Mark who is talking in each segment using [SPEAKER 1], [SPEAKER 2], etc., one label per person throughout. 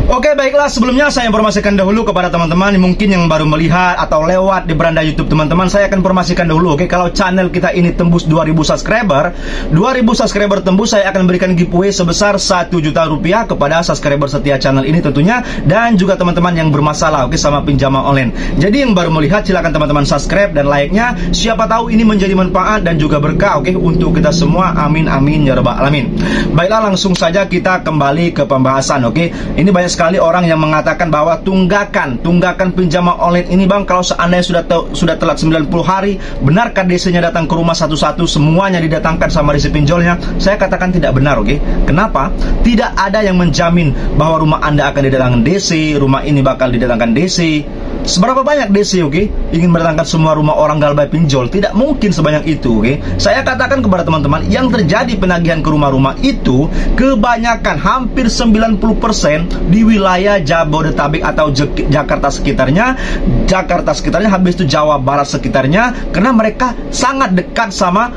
[SPEAKER 1] Oke, baiklah, sebelumnya saya informasikan dahulu kepada teman-teman mungkin yang baru melihat atau lewat di beranda YouTube teman-teman. Saya akan informasikan dahulu, oke, kalau channel kita ini tembus 2000 subscriber tembus, saya akan berikan giveaway sebesar 1 juta rupiah kepada subscriber setia channel ini tentunya, dan juga teman-teman yang bermasalah, oke, sama pinjaman online. Jadi yang baru melihat silakan teman-teman subscribe dan like-nya, siapa tahu ini menjadi manfaat dan juga berkah, oke, untuk kita semua. Amin amin ya rabbal alamin. Baiklah, langsung saja kita kembali ke pembahasan, oke. Ini banyak sekali orang yang mengatakan bahwa tunggakan pinjaman online ini bang, kalau seandainya sudah telat 90 hari, benarkah DC-nya datang ke rumah satu-satu, semuanya didatangkan sama DC pinjolnya? Saya katakan tidak benar, oke. Kenapa? Tidak ada yang menjamin bahwa rumah Anda akan didatangkan DC, rumah ini bakal didatangkan DC. Seberapa banyak DC, oke, ingin mendatangkan semua rumah orang galbay pinjol? Tidak mungkin sebanyak itu, oke. Saya katakan kepada teman-teman, yang terjadi penagihan ke rumah-rumah itu kebanyakan hampir 90% di wilayah Jabodetabek atau Jakarta sekitarnya, habis itu Jawa Barat sekitarnya, karena mereka sangat dekat sama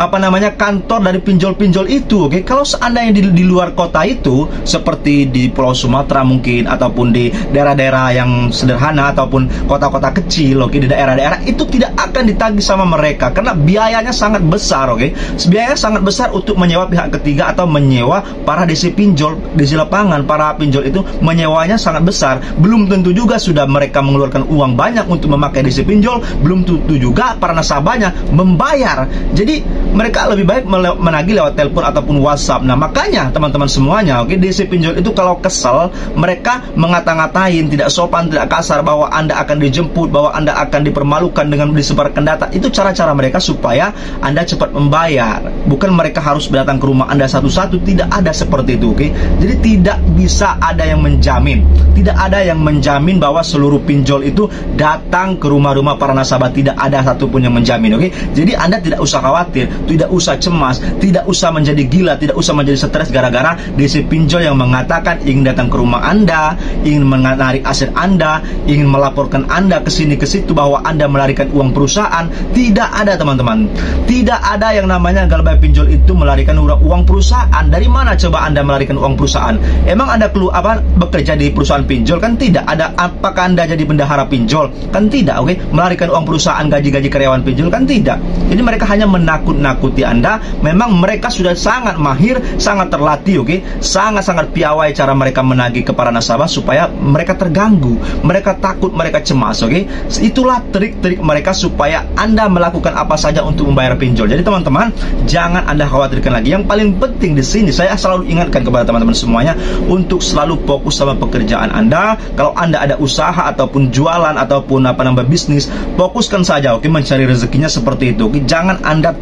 [SPEAKER 1] kantor dari pinjol-pinjol itu, oke. Kalau seandainya di luar kota itu, seperti di Pulau Sumatera mungkin, ataupun di daerah-daerah yang sederhana, ataupun kota-kota kecil, oke, di daerah-daerah itu tidak akan ditagih sama mereka, karena biayanya sangat besar, oke. Biayanya sangat besar untuk menyewa pihak ketiga atau menyewa para DC pinjol, DC lapangan, para pinjol itu menyewanya sangat besar. Belum tentu juga sudah mereka mengeluarkan uang banyak untuk memakai DC pinjol, belum tentu juga para nasabahnya membayar. Jadi mereka lebih baik menagih lewat telepon ataupun WhatsApp. Nah, makanya teman-teman semuanya, oke, DC pinjol itu kalau kesel, mereka ngata-ngatain, tidak sopan, tidak kasar, bahwa Anda akan dijemput, bahwa Anda akan dipermalukan dengan disebarkan data. Itu cara-cara mereka supaya Anda cepat membayar. Bukan mereka harus datang ke rumah Anda satu-satu, tidak ada seperti itu, oke. Jadi tidak bisa ada yang menjamin. Tidak ada yang menjamin bahwa seluruh pinjol itu datang ke rumah-rumah para nasabah. Tidak ada satupun yang menjamin, oke. Jadi Anda tidak usah khawatir, tidak usah cemas, tidak usah menjadi gila, tidak usah menjadi stres gara-gara DC pinjol yang mengatakan ingin datang ke rumah Anda, ingin menarik aset Anda, ingin melaporkan Anda ke sini ke situ bahwa Anda melarikan uang perusahaan. Tidak ada, teman-teman. Tidak ada yang namanya galbay pinjol itu melarikan uang perusahaan. Dari mana coba Anda melarikan uang perusahaan? Emang Anda bekerja di perusahaan pinjol? Kan tidak. Apakah Anda jadi bendahara pinjol? Kan tidak, oke. Melarikan uang perusahaan, gaji-gaji karyawan pinjol? Kan tidak. Jadi mereka hanya menakut-nakuti Anda. Memang mereka sudah sangat mahir, sangat terlatih, oke. Sangat-sangat piawai cara mereka menagih ke para nasabah supaya mereka terganggu, mereka takut, mereka cemas, oke. Itulah trik-trik mereka supaya Anda melakukan apa saja untuk membayar pinjol. Jadi teman-teman, jangan Anda khawatirkan lagi. Yang paling penting di sini saya selalu ingatkan kepada teman-teman semuanya untuk selalu fokus sama pekerjaan Anda. Kalau Anda ada usaha ataupun jualan ataupun bisnis, fokuskan saja, oke, mencari rezekinya seperti itu, oke. Jangan Anda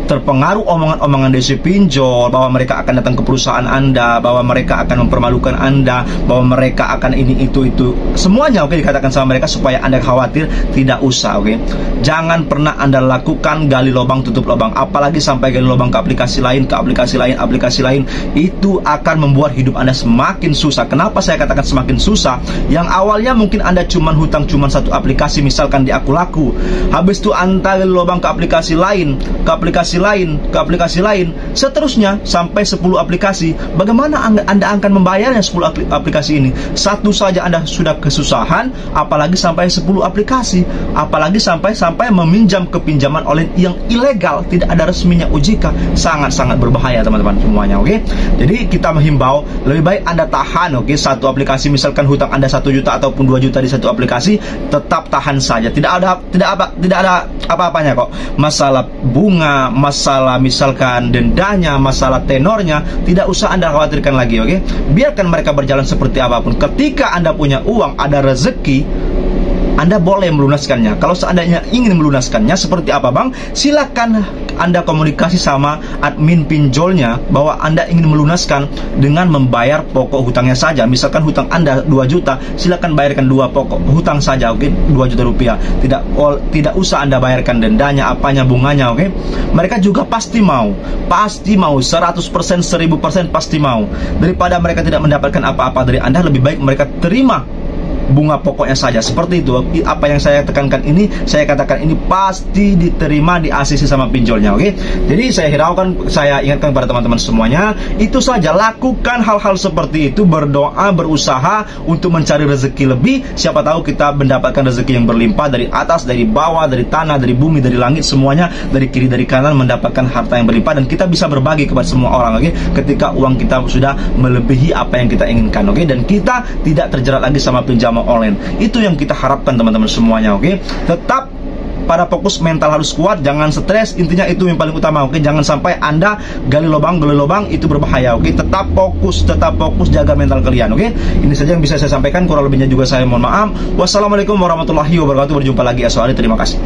[SPEAKER 1] terpengaruh omongan-omongan DC pinjol bahwa mereka akan datang ke perusahaan Anda, bahwa mereka akan mempermalukan Anda, bahwa mereka akan ini itu semuanya, oke, dikatakan sama mereka supaya Anda khawatir. Tidak usah, oke. Jangan pernah Anda lakukan gali lubang tutup lubang, apalagi sampai gali lubang ke aplikasi lain, itu akan membuat hidup Anda semakin susah. Kenapa saya katakan semakin susah? Yang awalnya mungkin Anda hutang cuma satu aplikasi, misalkan di Akulaku, habis itu Anda gali lubang ke aplikasi lain, seterusnya sampai 10 aplikasi. Bagaimana Anda akan membayarnya 10 aplikasi ini? Satu saja Anda sudah kesusahan, apalagi sampai 10 aplikasi, apalagi sampai meminjam ke pinjaman online yang ilegal, tidak ada resminya OJK. Sangat-sangat berbahaya, teman-teman semuanya, oke. Jadi kita menghimbau, lebih baik Anda tahan, oke, satu aplikasi, misalkan hutang Anda 1 juta ataupun 2 juta di satu aplikasi, tetap tahan saja. Tidak ada apa-apanya kok. Masalah bunga, masalah misalkan dendanya, masalah tenornya, tidak usah Anda khawatirkan lagi, oke. Biarkan mereka berjalan seperti apapun. Ketika Anda punya uang, ada rezeki, Anda boleh melunaskannya. Kalau seandainya ingin melunaskannya seperti apa bang, silakan Anda komunikasi sama admin pinjolnya bahwa Anda ingin melunaskan dengan membayar pokok hutangnya saja. Misalkan hutang Anda 2 juta, silakan bayarkan 2 pokok hutang saja, oke, 2 juta rupiah. Tidak usah Anda bayarkan dendanya, apanya, bunganya, oke. Mereka juga pasti mau 100%, 1000% pasti mau. Daripada mereka tidak mendapatkan apa-apa dari Anda, lebih baik mereka terima bunga pokoknya saja. Seperti itu. Apa yang saya tekankan ini, saya katakan ini pasti diterima di ACC sama pinjolnya, oke? Jadi saya hiraukan, saya ingatkan kepada teman-teman semuanya, itu saja, lakukan hal-hal seperti itu, berdoa, berusaha untuk mencari rezeki lebih. Siapa tahu kita mendapatkan rezeki yang berlimpah dari atas, dari bawah, dari tanah, dari bumi, dari langit, semuanya, dari kiri, dari kanan, mendapatkan harta yang berlimpah, dan kita bisa berbagi kepada semua orang, oke? Ketika uang kita sudah melebihi apa yang kita inginkan, oke? Dan kita tidak terjerat lagi sama pinjaman online. Itu yang kita harapkan teman-teman semuanya, oke? Tetap pada fokus, mental harus kuat, jangan stres, intinya itu yang paling utama, oke? Jangan sampai Anda gali lubang, itu berbahaya, oke? Tetap fokus, jaga mental kalian, oke? Ini saja yang bisa saya sampaikan, kurang lebihnya juga saya mohon maaf. Wassalamualaikum warahmatullahi wabarakatuh, berjumpa lagi esok hari, terima kasih.